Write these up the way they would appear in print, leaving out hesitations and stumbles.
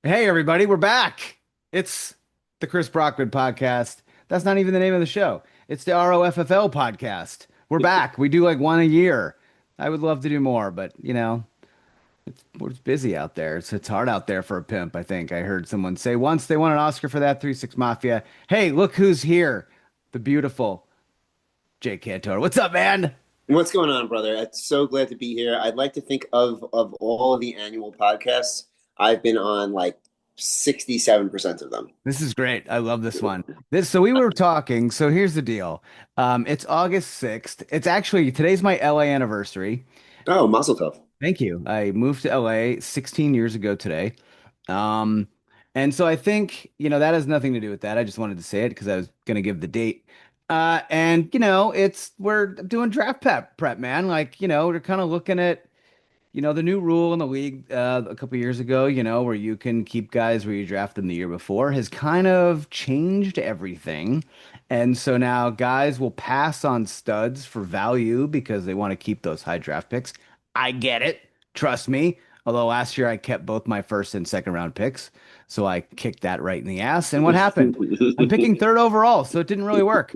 Hey, everybody, we're back. It's the Chris Brockman podcast. That's not even the name of the show. It's the ROFFL podcast. We're back. We do like one a year. I would love to do more, but we're busy out there. It's hard out there for a pimp, I think. I heard someone say once they won an Oscar for that 3-6 Mafia. Hey, look who's here. The beautiful Jay Cantor. What's up, man? What's going on, brother? I'm so glad to be here. I'd like to think of all of the annual podcasts, I've been on like 67% of them. This is great. I love this one. So we were talking. So here's the deal. It's August 6th. It's actually today's my LA anniversary. Oh, Mazel Tov. Thank you. I moved to LA 16 years ago today. Um, and so I think, that has nothing to do with that. I just wanted to say it because I was going to give the date. And we're doing draft prep, man. Like, we're kind of looking at the new rule in the league a couple years ago, where you can keep guys where you draft them the year before has kind of changed everything. And so now guys will pass on studs for value because they want to keep those high draft picks. I get it. Trust me. Although last year I kept both my first and second round picks. So I kicked that right in the ass. And what happened? I'm picking third overall, so it didn't really work.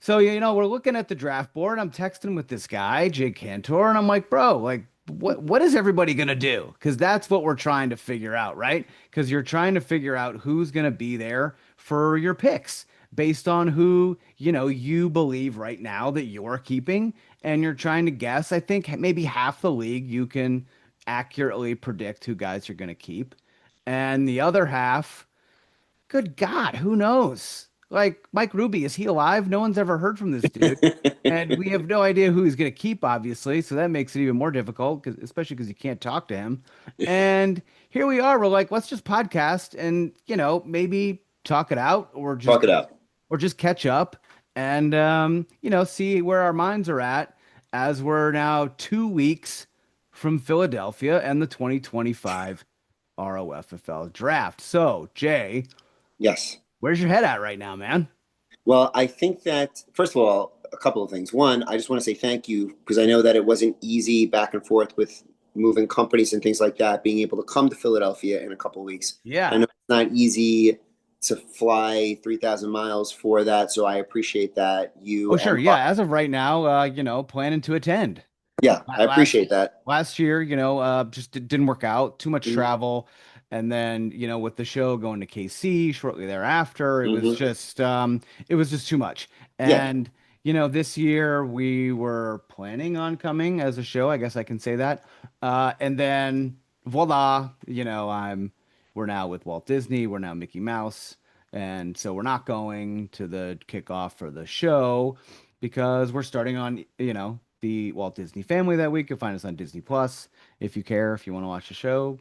So we're looking at the draft board. I'm texting with this guy, Jay Cantor, and I'm like, bro, like, what is everybody gonna do? Because that's what we're trying to figure out, right? Because you're trying to figure out who's gonna be there for your picks based on who you believe right now that you're keeping, and you're trying to guess. I think maybe half the league you can accurately predict who guys you're gonna keep, and the other half. Good God, who knows? Like Mike Ruby, is he alive? No one's ever heard from this dude. And we have no idea who he's going to keep, obviously. So that makes it even more difficult, especially because you can't talk to him. And here we are. We're like, let's just podcast and, maybe talk it out Talk it out. or just catch up and, see where our minds are at as we're now 2 weeks from Philadelphia and the 2025 ROFFL draft. So, Jay. Yes. Where's your head at right now, man? Well, I think that, first of all, a couple of things. One, I just want to say thank you because I know that it wasn't easy back and forth with moving companies and things like that, being able to come to Philadelphia in a couple of weeks. I Yeah. know it's not easy to fly 3,000 miles for that, so I appreciate that. Oh, You sure. and Yeah. As of right now, planning to attend. yeah, I Last appreciate that. last year, just didn't work out. Too much Hmm. travel, and then with the show going to KC shortly thereafter, Hmm. it was just too much. Yeah. And this year we were planning on coming as a show. I guess I can say that. And then voila, we're now with Walt Disney. We're now Mickey Mouse. And so we're not going to the kickoff for the show because we're starting on, the Walt Disney Family that week. You'll find us on Disney Plus. If you care, if you want to watch the show,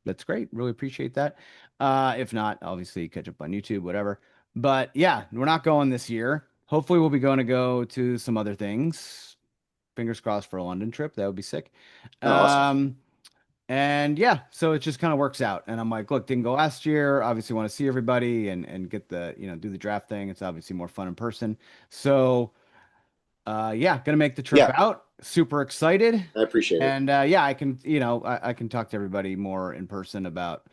that's great. Really appreciate that. If not, obviously catch up on YouTube, whatever. But yeah, we're not going this year. Hopefully, we'll be going to go to some other things. Fingers crossed for a London trip. That would be sick. Oh, awesome. Um, and yeah, so it just kind of works out. And I'm like, look, didn't go last year. Obviously, want to see everybody and get the, do the draft thing. It's obviously more fun in person. So yeah, gonna make the trip Yeah, out. Super excited. I appreciate it. And yeah, I can, I can talk to everybody more in person about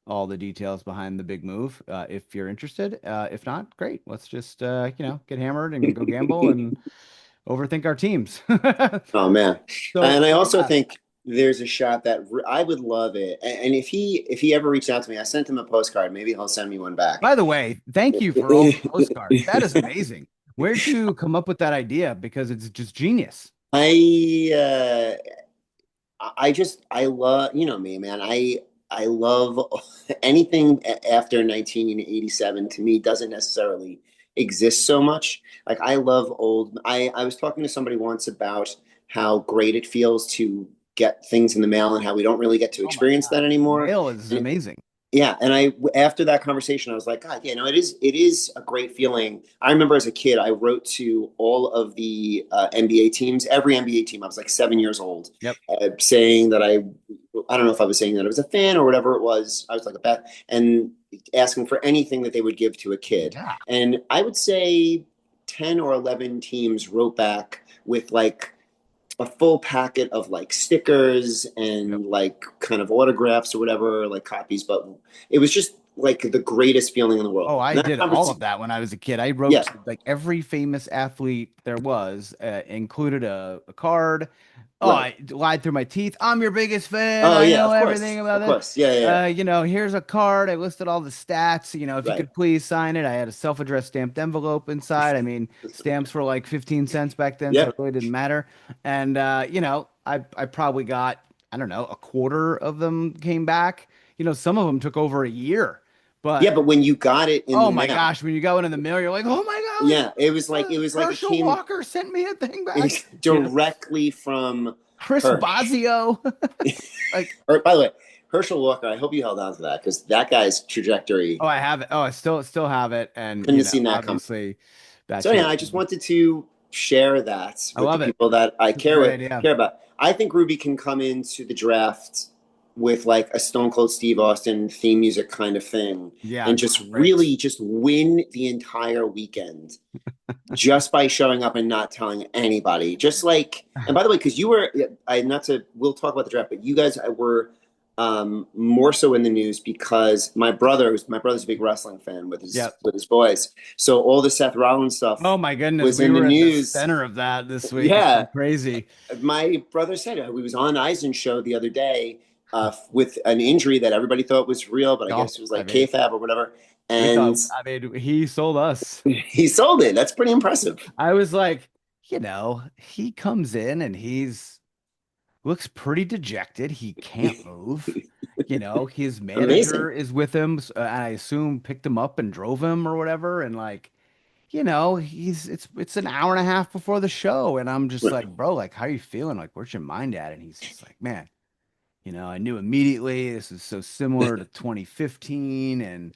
all the details behind the big move, if you're interested. If not, great. Let's just, get hammered and go gamble and overthink our teams. Oh man. So And I also yeah, think there's a shot that I would love it. And if he ever reached out to me, I sent him a postcard. Maybe he'll send me one back. by the way, thank you for all the postcards. That is amazing. Where'd you come up with that idea? Because it's just genius. I love, me, man. I love anything after 1987 to me doesn't necessarily exist so much. Like I love old. I was talking to somebody once about how great it feels to get things in the mail and how we don't really get to Oh my experience God. that anymore. Mail is And amazing. yeah, and after that conversation, I was like, God, it is a great feeling. I remember as a kid, I wrote to all of the NBA teams, every NBA team. I was like 7 years old, Yep. saying that I don't know if I was saying that I was a fan or whatever it was. I was like a bet and asking for anything that they would give to a kid. Yeah. And I would say 10 or 11 teams wrote back with like a full packet of like stickers Yep. and like kind of autographs or whatever, like copies. But it was just like the greatest feeling in the world. Oh, I And that did all of conversation, that when I was a kid. I yeah, wrote like every famous athlete there was, included a card. Oh, right. I lied through my teeth. I'm your biggest fan. Oh I yeah, know everything about of this. course, yeah, yeah, yeah. Here's a card. I listed all the stats. If you Right. could please sign it. I had a self-addressed stamped envelope inside. I mean, stamps were like 15 cents back then, so Yeah, it really didn't matter. And I probably got, I don't know, a quarter of them came back. Some of them took over a year. yeah. But But when you got it in oh the my mail, gosh, when you go into the mail, you're like, oh my yeah, it was like it Herschel came Walker sent me a thing back. You know, directly from Chris Hirsch. Bosio. Like, Or by the way, Herschel Walker, I hope you held on to that because that guy's trajectory oh, I have it. Oh, I still have it. And couldn't have seen that coming. obviously that So yeah, changed I just things. wanted to share that I with the love it. people that I It's a great idea. care about. I think Ruby can come into the draft with like a Stone Cold Steve Austin theme music kind of thing Yeah, and just great. really just win the entire weekend just by showing up and not telling anybody. Just like, and by the way, because you were, I not to, we'll talk about the draft, but you guys were more so in the news because my brother's a big wrestling fan Yep. with his boys. So all the Seth Rollins stuff Oh my goodness, was we in the were at the news. center of that this week. It's been Yeah, crazy. my brother said we was on Eisen show the other day with an injury that everybody thought was real, but I Oh, guess it was I like mean, kayfabe or whatever. we And thought, he sold us. he sold it. That's pretty impressive. I was like, he comes in and looks pretty dejected. He can't move. His Amazing. manager is with him, and I assume picked him up and drove him or whatever. And like, it's an hour and a half before the show, and I'm just like, bro, like, how are you feeling? Like, where's your mind at? And he's just like, man, I knew immediately this is so similar to 2015, and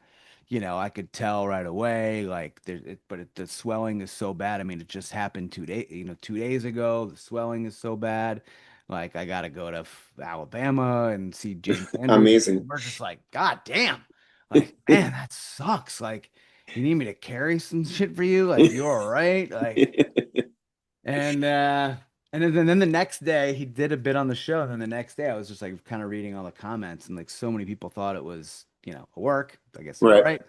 I could tell right away, like, the swelling is so bad. I mean, it just happened 2 days, 2 days ago. The swelling is so bad. Like, I gotta go to Alabama and see James Andrews. Amazing. We're just like, God damn, like, man, that sucks. Like, you need me to carry some shit for you? Like, you're all right? Like, and then the next day he did a bit on the show. And then the next day I was just like kind of reading all the comments, and like so many people thought it was, a work. I guess they were Right. right.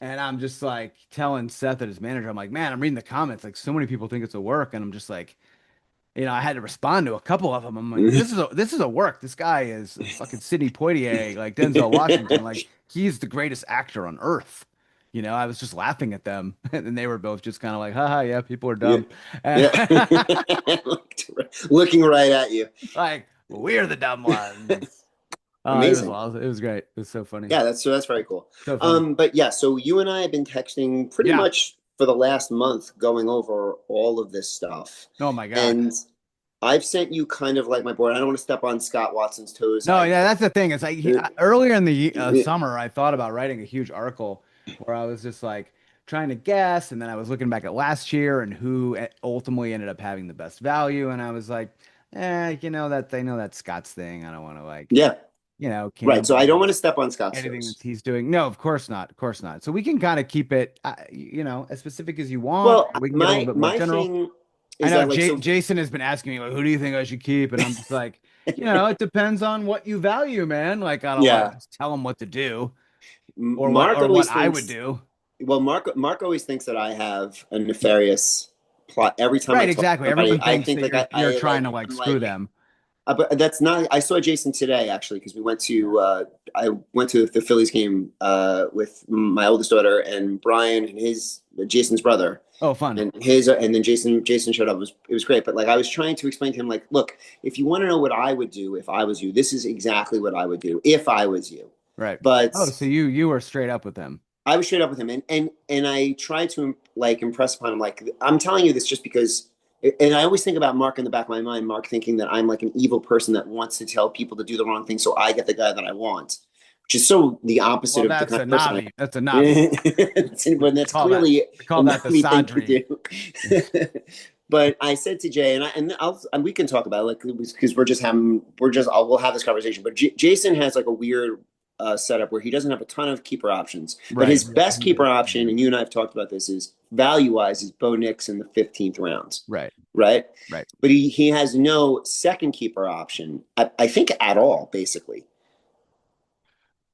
And I'm just like telling Seth and his manager, I'm like, man, I'm reading the comments. Like so many people think it's a work. And I'm just like, I had to respond to a couple of them. I'm like, this is a work. This guy is fucking Sidney Poitier, like Denzel Washington. Like he's the greatest actor on earth. I was just laughing at them, and they were both just kind of like, haha, yeah, people are Yeah. dumb. Yeah. Looking right at you. Like, we're the dumb ones. Oh, it was Amazing. awesome. It was great. It was so funny. Yeah, that's very cool. So funny. But yeah, so you and I have been texting pretty Yeah. much for the last month going over all of this stuff. Oh my God. And I've sent you kind of like my board. I don't want to step on Scott Watson's toes. No, yeah, that's the thing. It's like Uh, earlier in the summer, I thought about writing a huge article where I was just like trying to guess, and then I was looking back at last year and who ultimately ended up having the best value, and I was like, that they know that's Scott's thing. I don't want to like, yeah, right. So I don't cannibalize want to step on Scott's anything that toes. he's doing. No, of course not. Of course not. So we can kind of keep it, as specific as you want. Well, We can get a little bit more my general. thing I is know that like so Jason has been asking me, like, who do you think I should keep? And I'm just like, it depends on what you value, man. Like, I don't want to yeah. just tell him what to do or what Mark always I would thinks do. well, Mark always thinks that I have a nefarious plot. Every time I Right, talk to exactly. somebody, Everyone I thinks think that like you're trying to I'm like screw like them. but that's not. I saw Jason today actually because we went to. I went to the Phillies game with my oldest daughter and Brian and his Jason's brother Oh, fun. and then Jason showed up. It was great. But like I was trying to explain to him like, look, if you want to know what I would do if I was you, this is exactly what I would do if I was you. Right. But Oh, so you were straight up with them. I was straight up with him, and I tried to like impress upon him like I'm telling you this just because. And I always think about Mark in the back of my mind, Mark thinking that I'm like an evil person that wants to tell people to do the wrong thing so I get the guy that I want, which is so the opposite Well, of the that's kind a of person I Navi. That's a Navi. am. When that's clearly We a call that the Navi thing to Sadri. do. But I said to Jay, and we can talk about it, like because we'll have this conversation. But Jason has like a weird setup where he doesn't have a ton of keeper options, but Right. his best keeper option, and you and I have talked about this, is value wise is Bo Nix in the 15th rounds, Right. right? Right. But he has no second keeper option, I think at all, basically,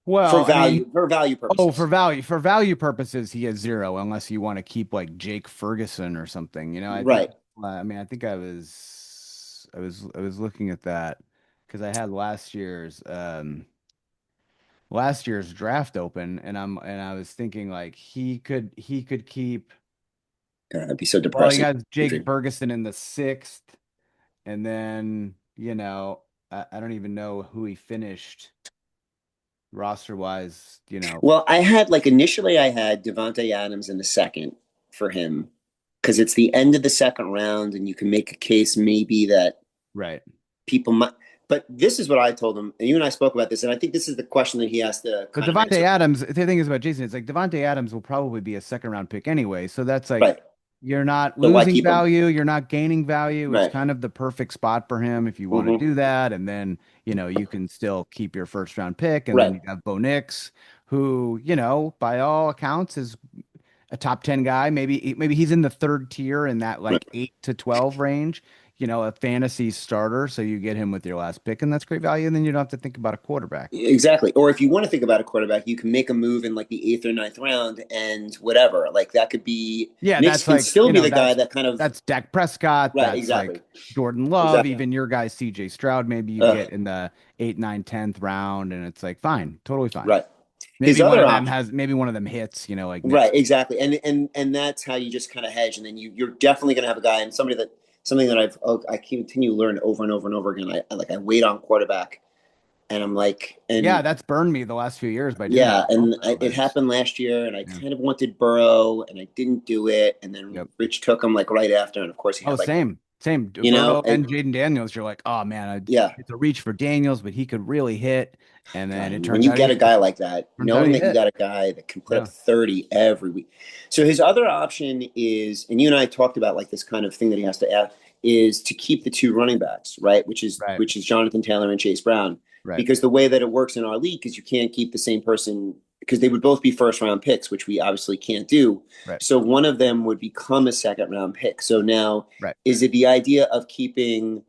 Well, I mean, for value oh, purposes. for value purposes, he has zero, unless you want to keep like Jake Ferguson or something. I think. Right. I mean, I think I was looking at that because I had last year's draft open, and I was thinking like he could keep. It'd be so Well, he depressing. got Jake Ferguson in the sixth, and then I don't even know who he finished roster wise. Well, I had like initially I had Devontae Adams in the second for him because it's the end of the second round, and you can make a case maybe that Right. people might. But this is what I told him, and you and I spoke about this, and I think this is the question that he has to But kind of Devontae answer. Adams, the thing is about Jason, it's like Devontae Adams will probably be a second round pick anyway. So that's like Right. you're not So why losing keep him? value, you're not gaining value. It's Right. kind of the perfect spot for him if you want to Hmm. do that. And then, you can still keep your first round pick. And then Right. you got Bo Nix, who, by all accounts is a top 10 guy. Maybe he's in the third tier in that Right. like 8 to 12 range, a fantasy starter. So you get him with your last pick, and that's great value. And then you don't have to think about a quarterback. Exactly. Or if you want to think about a quarterback, you can make a move in like the eighth or ninth round and whatever. Like that could be Yeah, Knicks that's can like, still be the guy that kind of that's Dak Prescott, right. that's Exactly. like Jordan Love, Exactly. even your guy CJ Stroud, maybe you Uh, get in the 8, 9, 10th round, and it's like fine, totally fine. right. His other option. Maybe one of them hits, like Right, next. exactly, and that's how you just kind of hedge, and then you're definitely going to have a guy and something that I continue to learn over and over and over again. I wait on quarterback, and I'm like, Yeah, and that's burned me the last few years by doing that yeah, and also it is happened last year, and I yeah. kind of wanted Burrow, and I didn't do it, and then Yep. Rich took him like right after, and of course he Oh, had like same. you know, Burrow and and Jaden Daniels, you're like, oh man, yeah, it's a reach for Daniels, but he could really hit. And then God, it when you get a guy like that, turns out knowing he that you hit. got a guy that can put up Yeah. 30 every week. So his other option is, and you and I talked about like this kind of thing that he has to add, is to keep the two running backs, right? Right. Which is Jonathan Taylor and Chase Brown. Right. Because the way that it works in our league is you can't keep the same person because they would both be first round picks, which we obviously can't do. Right. So one of them would become a second round pick. So now Right. is it the idea of keeping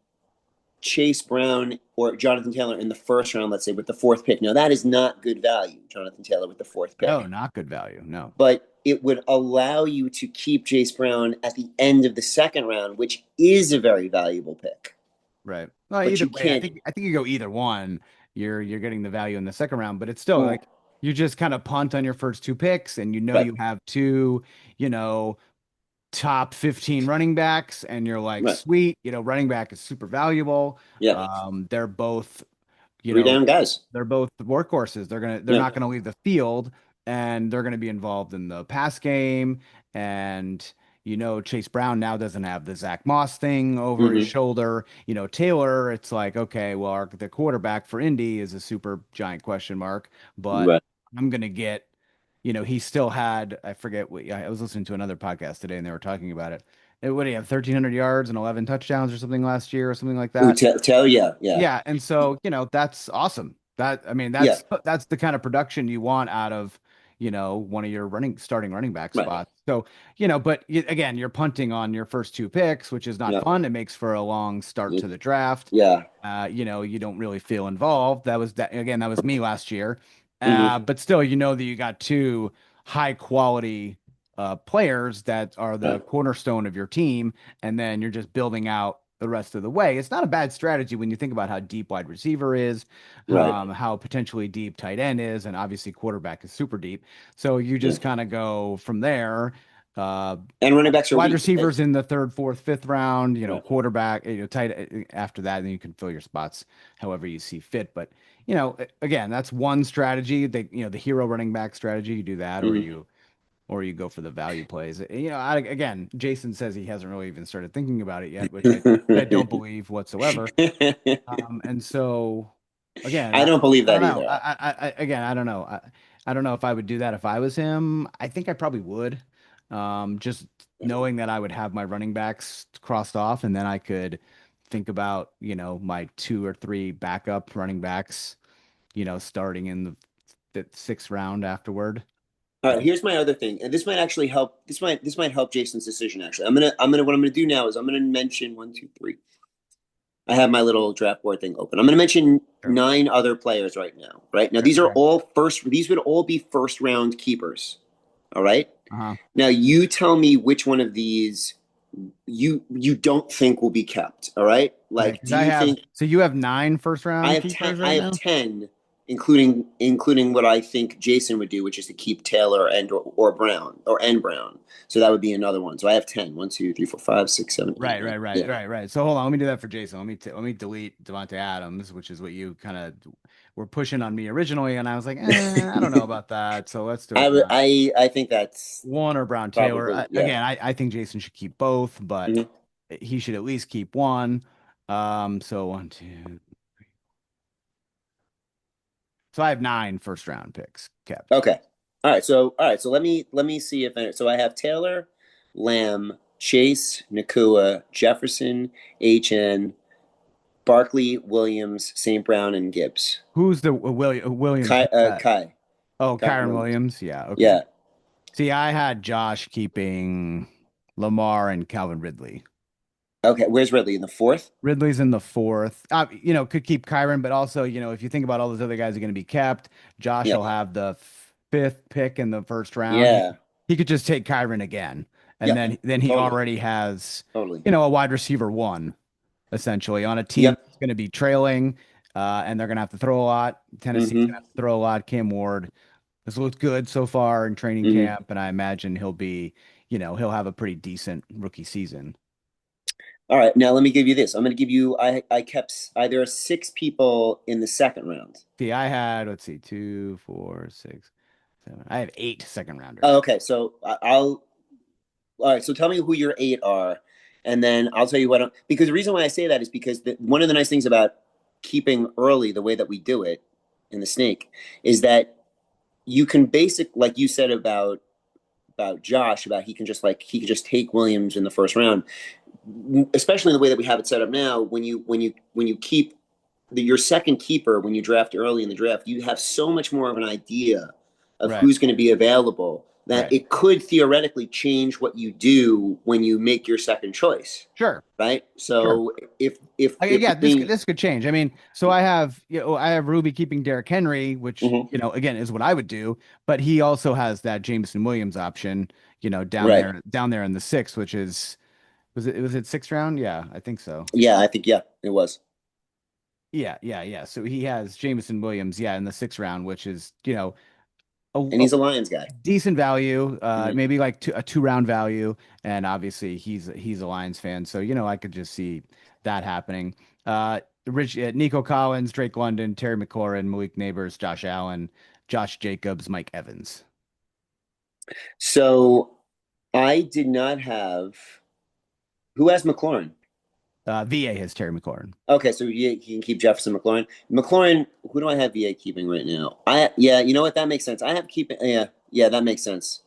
Chase Brown or Jonathan Taylor in the first round, let's say, with the fourth pick? Now, that is not good value, Jonathan Taylor with the fourth No, pick, not good value. No. but it would allow you to keep Chase Brown at the end of the second round, which is a very valuable pick. Right. Well, But either you way, can't, I think you go either one. You're getting the value in the second round, but it's still well, like you just kind of punt on your first two picks, and right, you have two, you know, top 15 running backs, and you're like, right. sweet, running back is super valuable. Yeah. They're both, you Three know, down guys. they're both workhorses. They're Yeah. not gonna leave the field, and they're gonna be involved in the pass game. And Chase Brown now doesn't have the Zach Moss thing over his Hmm. shoulder. Taylor, it's like, okay, well, the quarterback for Indy is a super giant question mark, but Right. I'm gonna get, he still had, I forget what, I was listening to another podcast today and they were talking about it. What do you have, 1,300 yards and 11 touchdowns or something last year or something like Ooh, that? Taylor, yeah, yeah, Yeah, and so, that's awesome. I mean, yeah, that's the kind of production you want out of, one of your starting running back right. spots. So, but again, you're punting on your first two picks, which is not Yeah, fun. It makes for a long start to the draft. yeah. You don't really feel involved. That was me last year. Hmm. But still, that you got two high quality players that are the Right, cornerstone of your team, and then you're just building out the rest of the way. It's not a bad strategy when you think about how deep wide receiver is, right. how potentially deep tight end is, and obviously quarterback is super deep. So you Yeah. just kind of go from there. Uh, And running backs are Wide weak. receivers in the third, fourth, fifth round, Right. quarterback, tight after that, then you can fill your spots however you see fit. But, again, that's one strategy. The hero running back strategy, you do that, Hmm. or you go for the value plays. Again, Jason says he hasn't really even started thinking about it yet, I don't believe whatsoever. And so again, I don't believe I don't that know. either. Again, I don't know. I don't know if I would do that if I was him. I think I probably would. Just knowing that I would have my running backs crossed off, and then I could think about, my two or three backup running backs, starting in the sixth round afterward. All right, here's my other thing, and this might actually help. This might help Jason's decision. Actually, what I'm gonna do now is I'm gonna mention one, two, three. I have my little draft board thing open. I'm gonna mention Sure. 9 other players right now. Right now, Sure. these are Okay. all first. These would all be first round keepers. All right. Uh-huh. Now you tell me which one of these you don't think will be kept. All right. Okay. Like, Because do you think so you have nine first I round have ten? keepers I right have now? 10, including what I think Jason would do, which is to keep Taylor or Brown and Brown. So that would be another one. So I have 10. 1, 2, 3, 4, 5, 6, 7, 8, Right, 9. right, right, Yeah. right, right. So hold on, let me do that for Jason. Let me delete Devonte Adams, which is what you kind of were pushing on me originally, and I was like, I don't know about that. So let's do it. I think that's One or Brown Taylor. probably, yeah. Again, I think Jason should keep both, but Mhm. he should at least keep one. So one, two. So I have nine first round picks kept. Okay. All right. So let me see if so I have Taylor, Lamb, Chase, Nakua, Jefferson, HN, Barkley, Williams, St. Brown, and Gibbs. Who's the Williams? Who's that? Kai. Oh, Kyron Kyron Williams. Williams. Yeah. Okay. Yeah. See, I had Josh keeping Lamar and Calvin Ridley. Okay. Where's Ridley in the fourth? Ridley's in the fourth. Could keep Kyron, but also, if you think about all those other guys are going to be kept, Josh will Yep. have the fifth pick in the first round. Yeah. He could just take Kyron again, and Yep. then he Totally. already has, Totally. a wide receiver one essentially on a team Yep. that's going to be trailing, and they're going to have to throw a lot. Tennessee's going to Mm-hmm. have to throw a lot. Cam Ward has looked good so far in training Mm-hmm. camp, and I imagine he'll have a pretty decent rookie season. All right. Now let me give you this. I'm going to give you. I kept. There are 6 people in the second round. See, I had, let's see, two, four, six, seven. I have eight second Oh, rounders. okay. So I'll. All right. So tell me who your 8 are, and then I'll tell you what. Because the reason why I say that is because one of the nice things about keeping early, the way that we do it in the snake, is that you can like you said about Josh, about he could just take Williams in the first round, especially in the way that we have it set up now. When you keep your second keeper when you draft early in the draft, you have so much more of an idea of Right, who's going to be available that right. it could theoretically change what you do when you make your second choice, Sure, right? sure. So if Yeah, this being this could change. I mean, so I have Ruby keeping Derrick Henry, which, mhm, again, is what I would do, but he also has that Jameson Williams option, right, down there in the sixth, which is was it sixth round? Yeah, I think so. yeah, I think yeah, it was, Yeah, yeah, yeah. So he has Jameson Williams, yeah, in the sixth round, which is, and a he's a Lions guy. decent value, Mhm. maybe like a 2 round value, and obviously he's a Lions fan, so I could just see that happening. Nico Collins, Drake London, Terry McLaurin, Malik Neighbors, Josh Allen, Josh Jacobs, Mike Evans. So I did not have who has McLaurin. VA has Terry McLaurin. Okay, so you can keep Jefferson McLaurin. McLaurin, who do I have VA keeping right now? Yeah, you know what? That makes sense. I have keeping yeah, that makes sense.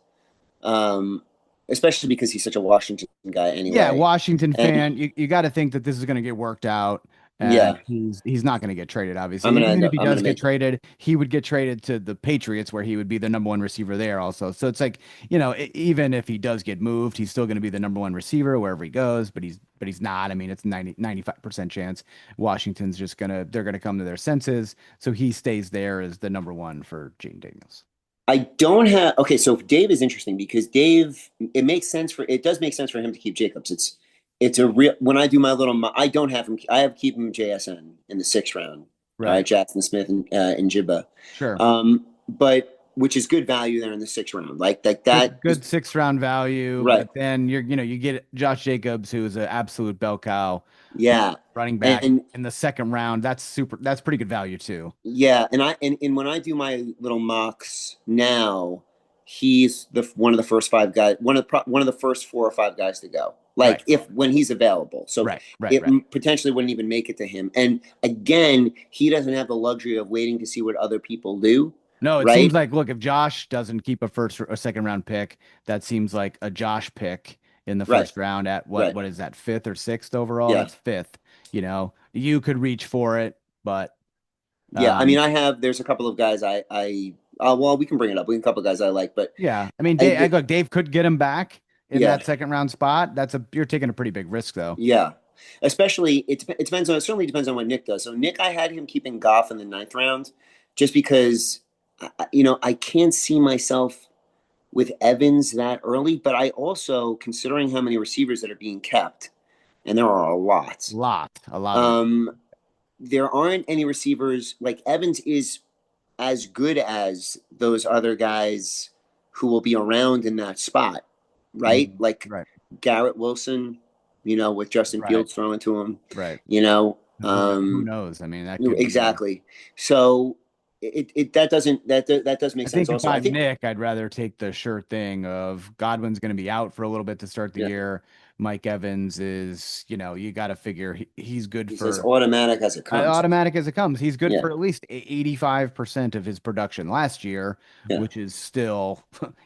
Um, Especially because he's such a Washington guy Yeah, anyway. Washington And fan. You got to think that this is going to get worked out, and yeah, he's not going to get traded, obviously. And even if he I'm gonna does get make it. traded, he would get traded to the Patriots, where he would be the number one receiver there, also. So it's like, even if he does get moved, he's still going to be the number one receiver wherever he goes. But he's not. I mean, it's 95% chance Washington's just they're gonna come to their senses. So he stays there as the number one for Gene Daniels. I don't have okay, so Dave is interesting because Dave it does make sense for him to keep Jacobs. It's a real when I do my I don't have him I have keep him JSN in the 6th round. All right, Right. Jackson Smith and Jibba. Sure. But which is good value there in the 6th round. Like Good, that is good 6 round value, right. but then you get Josh Jacobs, who is an absolute bell cow Yeah. running back And in the second round. That's pretty good value too. yeah, and when I do my little mocks now, he's the one of the first 5 guys, one of the first 4 or 5 guys to go. Right, Like if when he's available, so right, right, it right. potentially wouldn't even make it to him. And again, he doesn't have the luxury of waiting to see what other people do, No, it seems right? like, look, if Josh doesn't keep a first or second round pick, that seems like a Josh pick in the Right, first round at right, what is that, fifth or sixth overall? yeah. That's fifth. You could reach for it, but Yeah, I mean, there's a couple of guys well, we can bring it up. We can a couple of guys I like, but Yeah, I mean, I, Look, Dave could get him back in yeah, that second round spot. You're taking a pretty big risk though. yeah. Especially, it depends on, it certainly depends on what Nick does. So Nick, I had him keeping Goff in the ninth round just because, I can't see myself with Evans that early, but I also, considering how many receivers that are being kept, and there are a lot, A lot of um, there aren't any receivers like Evans is as good as those other guys who will be around in that spot, right? them. Like Right, Garrett Wilson, with Justin right, Fields throwing to him, right. you know, Who knows? I mean, that could be. exactly. So that doesn't that does make I sense. think if Also, I I'm think Nick, I'd rather take the sure thing of Godwin's going to be out for a little bit to start the yeah, year. Mike Evans is, you got to figure he's good he's as for automatic as it comes. automatic as it comes. He's good Yeah, for at least 85% of his production last year, yeah, which is still,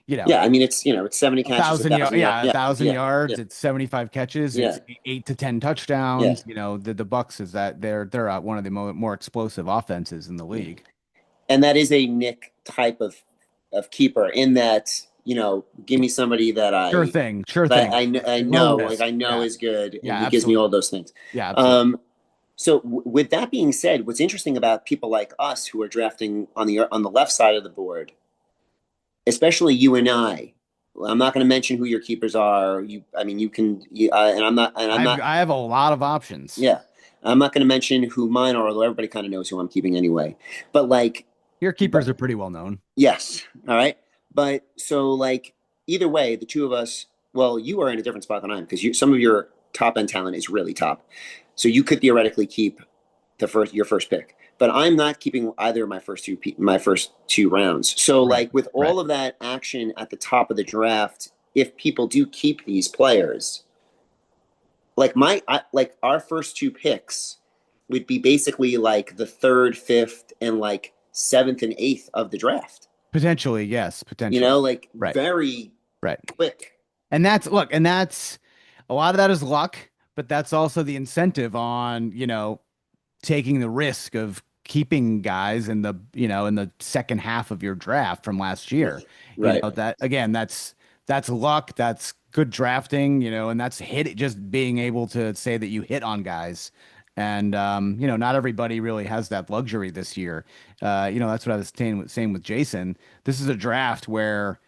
you know, yeah. I mean, it's 70 a catches, a thousand yard, thousand yard. yeah, a Yeah, thousand yeah, yeah, yards. It's 75 catches. yeah, It's 8 to 10 touchdowns. yeah. The Bucks is that they're one of the more explosive offenses in the Yeah. league. And that is a Nick type of keeper in that, give me somebody that Sure thing. I Low know, like risk. I know Yeah, is good, and yeah, he gives me all absolutely. those things. Yeah, absolutely. Um, so with that being said, what's interesting about people like us who are drafting on the left side of the board, especially you and I. I'm not going to mention who your keepers are. I mean, and I'm not. I have a lot of options. Yeah, I'm not going to mention who mine are, although everybody kind of knows who I'm keeping anyway. But like, Your keepers but are pretty well known. yes, all right. But so like either way, the two of us, well, you are in a different spot than I am because some of your top end talent is really top. So you could theoretically keep your first pick. But I'm not keeping either of my first two rounds. So Right. like with Right. all of that action at the top of the draft, if people do keep these players, like our first two picks would be basically like the third, fifth, and like seventh and eighth of the draft. Potentially, yes, potentially. Like Right. very Right. quick. And that's a lot of that is luck, but that's also the incentive on, taking the risk of keeping guys in the second half of your draft from last year. Right. That again, that's luck, that's good drafting, and that's just being able to say that you hit on guys. And not everybody really has that luxury this year. That's what I was saying with Jason. This is a draft where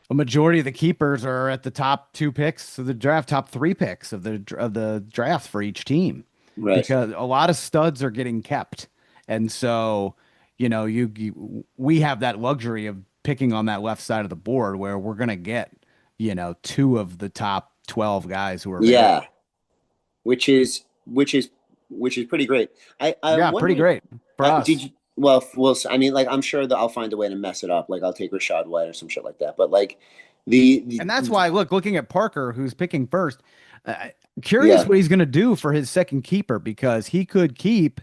a majority of the keepers are at the top two picks of the draft, top three picks of the draft for each team, Right. because a lot of studs are getting kept, and so we have that luxury of picking on that left side of the board where we're gonna get two of the top 12 guys who are available. Yeah. Which is which is which is pretty great. I'm Yeah, pretty wondering, great for did us. you? Well, I mean, like I'm sure that I'll find a way to mess it up. Like I'll take Rashad White or some shit like that. But like And that's why, looking at Parker, who's picking first, curious yeah, what he's going to do for his second keeper, because he could keep,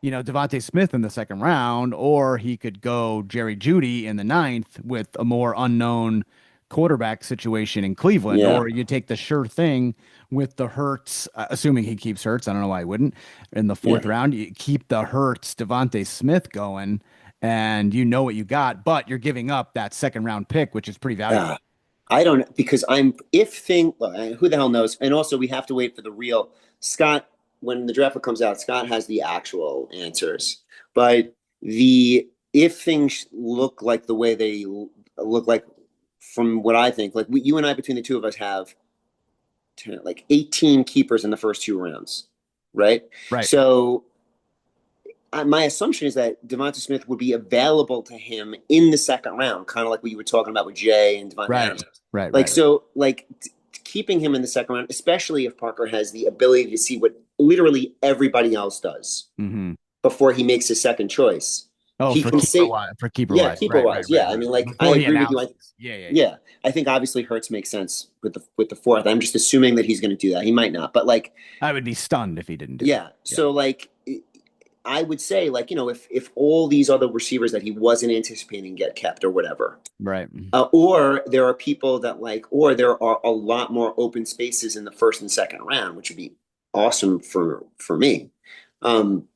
Devontae Smith in the second round, or he could go Jerry Jeudy in the ninth with a more unknown quarterback situation in Cleveland, yeah, or you take the sure thing with the Hurts, assuming he keeps Hurts. I don't know why he wouldn't. In the yeah. fourth round, you keep the Hurts Devontae Smith going, and you know what you got, but you're giving up that second round pick, which is pretty valuable. Uh, I don't because I'm if thing well, who the hell knows? And also we have to wait for the real Scott when the draft comes out. Scott has the actual answers, but the if things look like the way they look like from what I think, like you and I between the two of us have 18 keepers in the first two rounds, right? Right. So my assumption is that Devonta Smith would be available to him in the second round, kind of like what you were talking about with Jay and Devonta Right. Adams. Right. Like Right. so, like keeping him in the second round, especially if Parker has the ability to see what literally everybody else does Hmm. before he makes his second choice. Oh, He for can keeper say, wise, yeah, keeper right, right, wise, right, yeah. I right. mean, like I Before he agree with you. announces. Yeah, yeah, yeah. Yeah, I think obviously Hertz makes sense with the fourth. I'm just assuming that he's going to do that. He might not, but like, I would be stunned if he didn't do it. yeah. Yeah. So like, I would say like if all these other receivers that he wasn't anticipating get kept or whatever, Right. or there are people that or there are a lot more open spaces in the first and second round, which would be awesome for me. Um,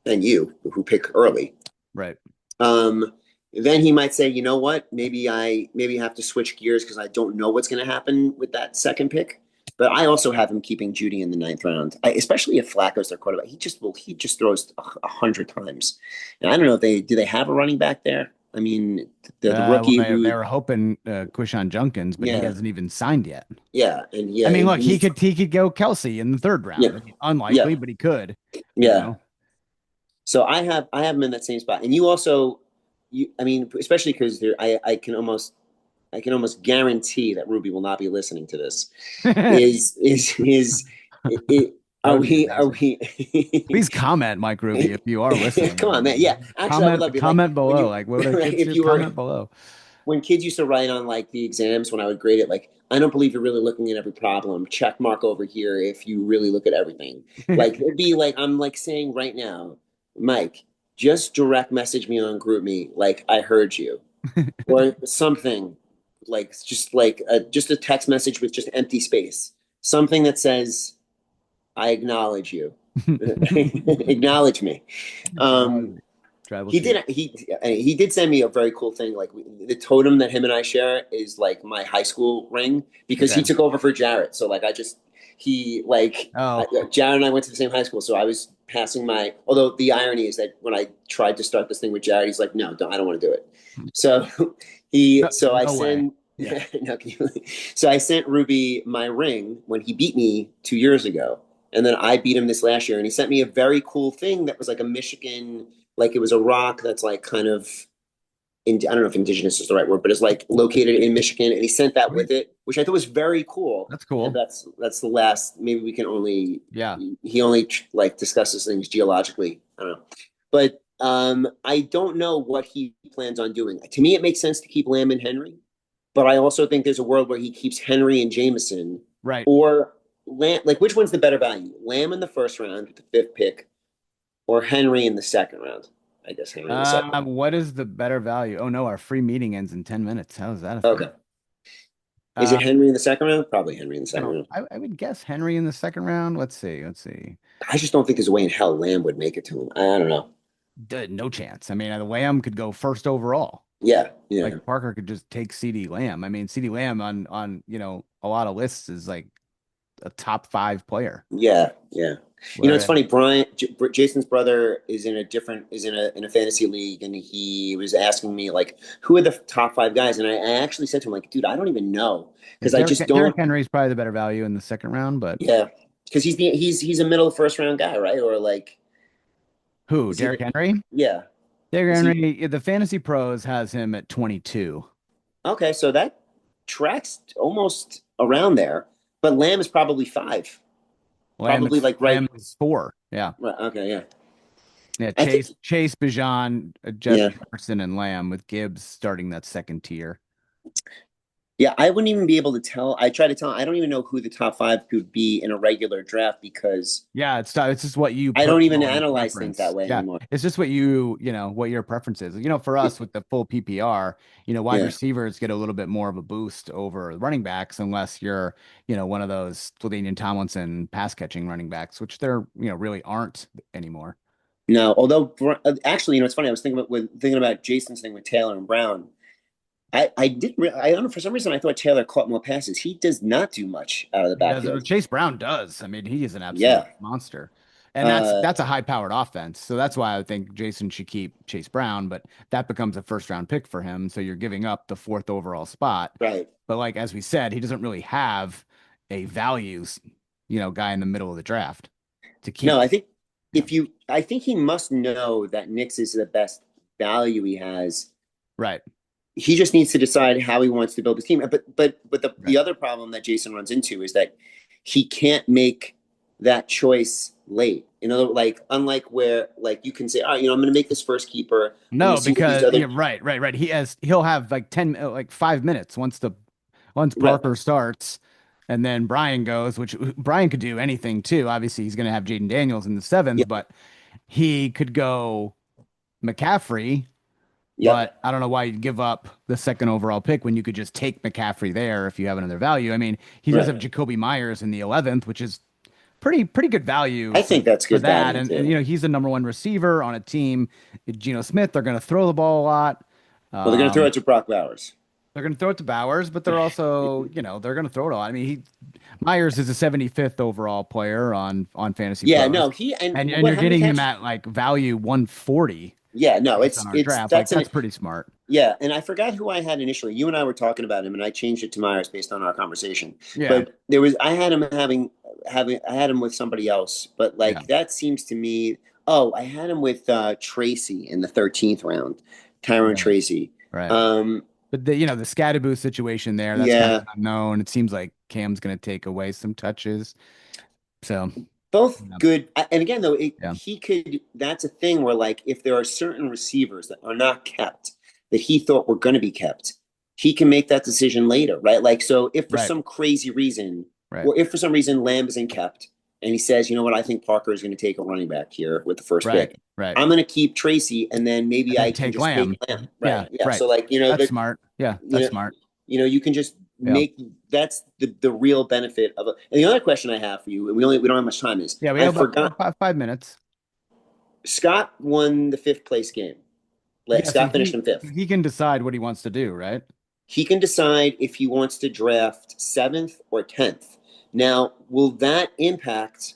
and you who pick early. Right. Um, then he might say, you know what, maybe have to switch gears because I don't know what's going to happen with that second pick. But I also have him keeping Judy in the ninth round, especially if Flacco's their quarterback. He just throws 100 times, and I don't know if they have a running back there. I mean, the Well, rookie they who, were hoping Quishon Junkins, but he yeah, hasn't even signed yet. yeah, and I yeah, mean, look, he's, he could go Kelsey in the third round. yeah, I mean, unlikely, yeah, but he could, you yeah. know. So I have him in that same spot, and you also, I mean, especially because I can almost guarantee that Ruby will not be listening to this. Is it, That are would be we are amazing. we Please comment, Mike Ruby, if you are listening. come I on, man. Yeah, mean, actually I would love it like comment when below. you Like, what would right, kids if just you were comment below? when kids used to write on like the exams when I would grade it, like, I don't believe you're really looking at every problem. Check mark over here if you really look at everything. Like it'd be like I'm like saying right now, Mike, just direct message me on group me, like I heard you. Or something like just a text message with just empty space. Something that says, I acknowledge you. Acknowledge me. Um, Tribal he chief. did. He did send me a very cool thing. Like the totem that him and I share is like my high school ring because he Okay. took over for Jarrett. So like I just he like Oh, Jarrett and I went to the same high school. So I was passing my. Although the irony is that when I tried to start this thing with Jarrett, he's like, "No, don't, I don't want to do it." So no, so I no way. send. Yeah. No, so I sent Ruby my ring when he beat me 2 years ago, and then I beat him this last year, and he sent me a very cool thing that was like a Michigan, like it was a rock that's like kind of I don't know if indigenous is the right word, but it's like located in Michigan, and he sent that Sweet. with it, which I thought was very cool. That's And cool. that's the last. Maybe we can only Yeah. he only like discusses things geologically. I don't know, but I don't know what he plans on doing. To me, it makes sense to keep Lamb and Henry, but I also think there's a world where he keeps Henry and Jameson, Right. or Lamb. Like which one's the better value? Lamb in the first round with the fifth pick, or Henry in the second round? I guess Henry in the second round. What is the better value? Oh no, our free meeting ends in 10 minutes. How is that a thing? Okay. Is Uh, it Henry in the second round? Probably Henry in the I second don't, round. I would guess Henry in the second round. Let's see. Let's see. I just don't think there's a way in hell Lamb would make it to him. I don't know. No chance. I mean, the Lamb could go first overall. Yeah, Like yeah, Parker could just take CD Lamb. I mean, CD Lamb on a lot of lists is like a top five player. yeah, yeah. You know, it's Whereas funny. Jason's brother is in a different is in a fantasy league, and he was asking me like, who are the top five guys? And I actually said to him like, dude, I don't even know because I just Derrick don't. Henry's probably the better value in the second round, but Yeah, because he's a middle first round guy, right? Or like, who? is he? Derrick Henry? Yeah, Derrick is he? Henry, the Fantasy Pros has him at 22. Okay, so that tracks almost around there. But Lamb is probably five. Probably like right. Lamb is four. Yeah. Right. Okay. Yeah. Yeah. I think. Chase, Bijan, Yeah. Jefferson, and Lamb with Gibbs starting that second tier. Yeah. I wouldn't even be able to tell. I try to tell. I don't even know who the top five could be in a regular draft because Yeah, it's just what you I don't even personally analyze things that preference. way Yeah, anymore. it's just what your preference is. For us with the full PPR, wide Yeah. receivers get a little bit more of a boost over running backs unless you're, one of those LaDainian Tomlinson pass catching running backs, which there, really aren't anymore. No. Although actually, it's funny. I was thinking about Jason's thing with Taylor and Brown. I don't know, for some reason I thought Taylor caught more passes. He does not do much out of the He does. backfield. Chase Brown does. I mean, he is an absolute Yeah. monster. And Uh, that's a high-powered offense. So that's why I think Jason should keep Chase Brown, but that becomes a first-round pick for him. So you're giving up the fourth overall spot. right. But like as we said, he doesn't really have a values, guy in the middle of the draft to No, keep. I think Yeah. I think he must know that Knicks is the best value he has. Right. He just needs to decide how he wants to build his team. But the Right. other problem that Jason runs into is that he can't make that choice late. Like unlike where like you can say, all right, I'm going to make this first keeper. I'm going No, to see what these because other. yeah, right. He'll have like 10 like 5 minutes once Right. Parker starts and then Brian goes, which Brian could do anything too. Obviously, he's going to have Jaden Daniels in the Yeah. seventh, but he could go McCaffrey. Yep. But I don't know why you'd give up the second overall pick when you could just take McCaffrey there if you have another value. I mean, he does have Right. Jacoby Myers in the 11th, which is pretty good value I think that's for good that. value And too. he's the number one receiver on a team. Geno Smith, they're going to throw the ball a lot. Well, they're going to throw Um, it to Brock Bowers. they're going to throw it to Bowers, but they're also, they're going to throw it a lot. I mean, Myers is a 75th overall player on Fantasy Yeah, Pros, no, he and and what? you're How many getting him catch? at like value 140 Yeah, no, based on our it's draft. Like that's an that's pretty smart. yeah, and I forgot who I had initially. You and I were talking about him, and I changed it to Myers based on our conversation. Yeah, But there was I had him having I had him with somebody else, but yeah, like that seems to me. Oh, I had him with Tracy in the 13th round, Tyron right, Tracy. right. Um, But the Scadaboo situation there, that's kind of yeah, an unknown. It seems like Cam's going to take away some touches. So, both yeah, good. And again, though, yeah, he could. That's a thing where, like, if there are certain receivers that are not kept that he thought were going to be kept, he can make that decision later, right? Like, so if for right, some crazy reason, right, or if for some reason Lamb isn't kept, and he says, you know what, I think Parker is going to take a running back here with the first right, pick. right. I'm going to keep Tracy, and then And maybe then I can take just take Lamb. Lamb, right? Yeah, Yeah. right. So, like, That's smart. Yeah, you that's know, smart. you can just Yeah. make that's the real benefit of it. And the other question I have for you, and we don't have much time, is Yeah, we I have about forgot 5 minutes. Scott won the fifth place game. Yeah, so Scott finished he in fifth. he can decide what he wants to do, right? He can decide if he wants to draft seventh or 10th. Now, will that impact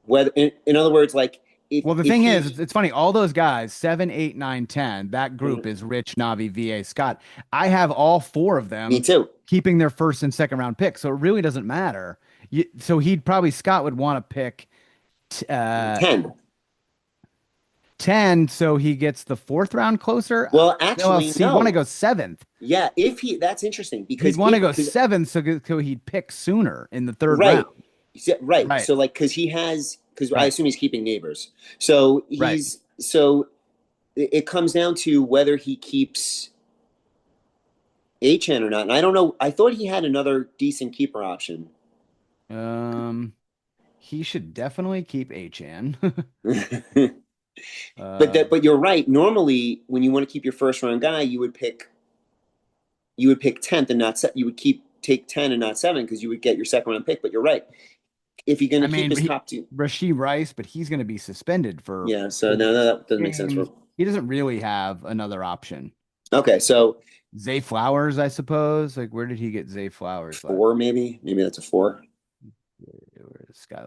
whether, in other words, like Well, the if thing is, he, it's funny. All those guys, 7, 8, 9, 10. That group Mhm. is Rich, Navi, VA, Scott. I have all four of Me them too, keeping their first and second round picks, so it really doesn't matter. So he'd probably Scott would want to pick t 10. 10, so he gets the fourth round closer. Well, No, else actually, he'd want to no. go seventh. Yeah, if he, that's interesting He'd because want to if, go because, seventh, so he'd pick sooner in the third round. right, right. Right, So, like, because I right, assume he's keeping neighbors. So right. it comes down to whether he keeps HN or not. And I don't know. I thought he had another decent keeper option. Um, he should definitely keep Achan. but Uh, but you're right. Normally, when you want to keep your first round guy, you would pick 10th and not set. You would take 10 and not 7 because you would get your second round pick. But you're right. If you're going I to keep mean, his top two, Rasheed Rice, but he's going to be suspended for yeah. So 4 no, that doesn't make sense for. games. He doesn't really have another option. Okay, so Zay Flowers, I suppose. Like, where did he get Zay Flowers last? 4 maybe that's a 4.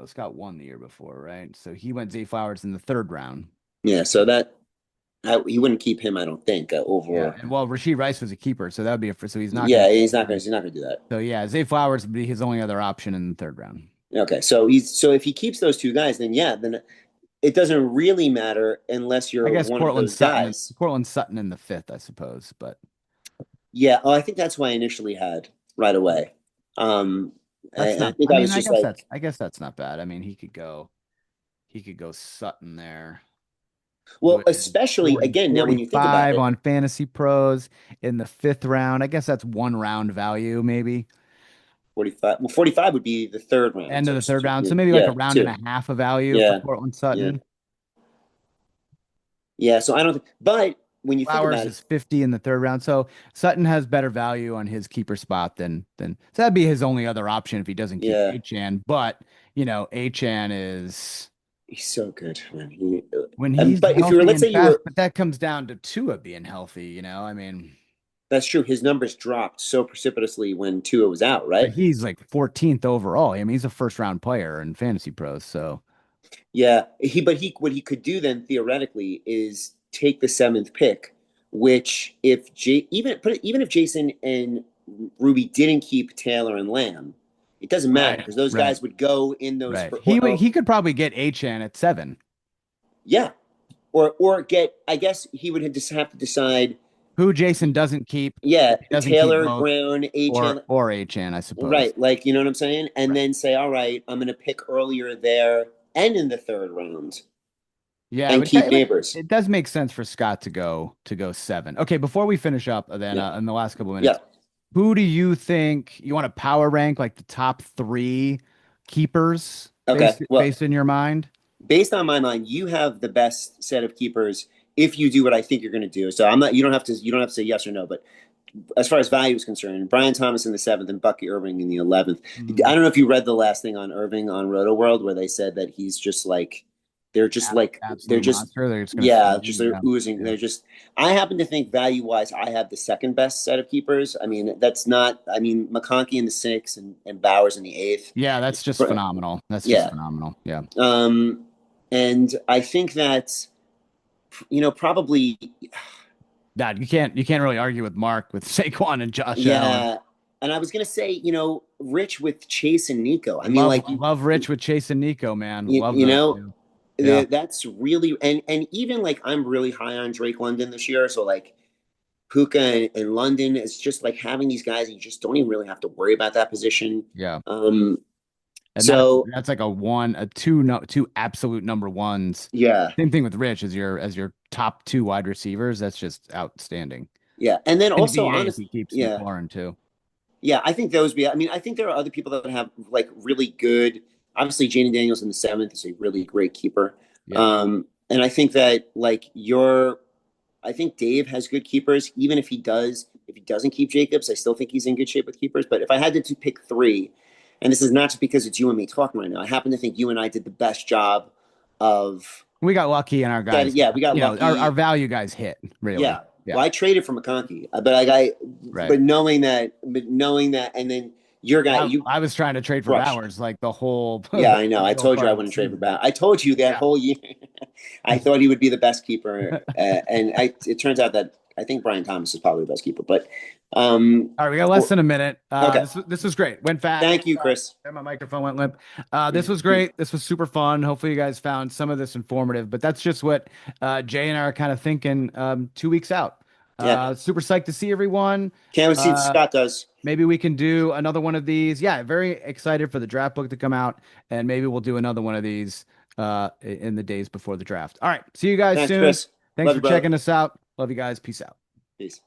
Scott won the year before, right? So he went Zay Flowers in the third round. Yeah, so he wouldn't keep him. I don't think Yeah, over. and well, Rasheed Rice was a keeper, so that would be so he's not going Yeah, to. he's not gonna do that. So yeah, Zay Flowers would be his only other option in the third round. Okay, so if he keeps those two guys, then yeah, then it doesn't really matter unless I you're guess one of those guys. Cortland Sutton in the fifth, I suppose. But Yeah, I think that's who I initially had right away. that's And I not. think I I mean, was just like, I guess that's not bad. I mean, he could go Sutton there well, with especially again now when you think about 45 it, on Fantasy Pros in the fifth round. I guess that's one round value, maybe 45. Well, 45 would be the third round. end of So the third round. So maybe like a yeah, round and two. a half of value for Yeah, Cortland yeah, Sutton. yeah. So I don't. But when you think Flowers about it, is 50 in the third round. So Sutton has better value on his keeper spot than so that'd be his only other option if he doesn't keep yeah, Achan. But Achan is he's so good, man. when he's But if you were, healthy let's and say you fast, were, but that comes down to Tua being healthy. I mean, that's true. His numbers dropped so precipitously when Tua was out, but right? he's like 14th overall. I mean, he's a first round player in fantasy pros. So Yeah, what he could do then theoretically is take the seventh pick, which if even if Jason and Ruby didn't keep Taylor and Lamb, it doesn't matter right, because those right, guys would go in those right. He could probably get Achan at 7. yeah, or get I guess he would just have to decide Who Jason doesn't keep yeah if he doesn't keep Taylor both Brown HN or Achan, I suppose. right like you know what I'm saying and Right. then say all right I'm going to pick earlier there and in the third round Yeah, and but keep neighbors it does make sense for Scott to go 7. Okay, before we finish up, then yeah in the last couple of yeah minutes, who do you think you want to power rank like the top 3 keepers okay well based in your mind? based on my mind, you have the best set of keepers if you do what I think you're going to do. So I'm not. You don't have to. You don't have to say yes or no. But as far as value is concerned, Brian Thomas in the seventh and Bucky Irving in the 11th. I Mm, don't know if you read the last thing on Irving on Roto World where they said that he's just like they're absolute just monster. They're just gonna yeah, feed just him. they're Yeah, oozing. yeah, They're just I happen to think value wise, I have the second best set of keepers. I mean, that's not I mean McConkey in the sixth and Bowers in the eighth. yeah. That's just phenomenal. That's just Yeah. phenomenal. Yeah. Um, and I think that probably Dad, you can't really argue with Mark with Saquon and Josh Allen. yeah. And I was gonna say, Rich with Chase and Nico. I mean, Love like love Rich with Chase and Nico, man. you, Love you those know, two. Yeah. that's really and even like I'm really high on Drake London this year. So like Puka and London is just like having these guys, you just don't even really have to worry about that position. Yeah. Um, And that's so that's like a one, a two, no, two absolute number ones. yeah, Same thing with Rich as your top two wide receivers. That's just outstanding. yeah. And then And also VA if honest, he keeps yeah. McLaurin too. Yeah, I think I mean, I think there are other people that have like really good. Obviously, Jaden Daniels in the seventh is a really great keeper. Yeah. And I think that I think Dave has good keepers. Even if he doesn't keep Jacobs, I still think he's in good shape with keepers. But if I had to pick three, and this is not just because it's you and me talking right now, I happen to think you and I did the best job of We got lucky and our that. guys, Yeah, we got our lucky. value guys hit, really. Yeah. Yeah. Well, I traded for McConkey, Right. but knowing that, and then your guy, I was trying to trade for crushed. Bowers like the whole Yeah, the I know. I middle told you part I of the wouldn't trade for season. Bat. I told you that Yeah. whole year. I thought he would be the best keeper, it turns out that I think Brian Thomas is probably the best keeper. But All right, we got less than a minute. okay, This was great. Went fast. thank you, Chris. And my microphone went limp. This was great. This was super fun. Hopefully, you guys found some of this informative. But that's just what Jay and I are kind of thinking 2 weeks out. Yeah, Super psyched to see everyone. can't wait to see what Uh, Scott does. maybe we can do another one of these. Yeah, very excited for the draft book to come out, and maybe we'll do another one of these in the days before the draft. All right, see you guys Thanks, soon. Chris. Thanks Love for you, brother. checking us out. Love you guys. Peace out. Peace.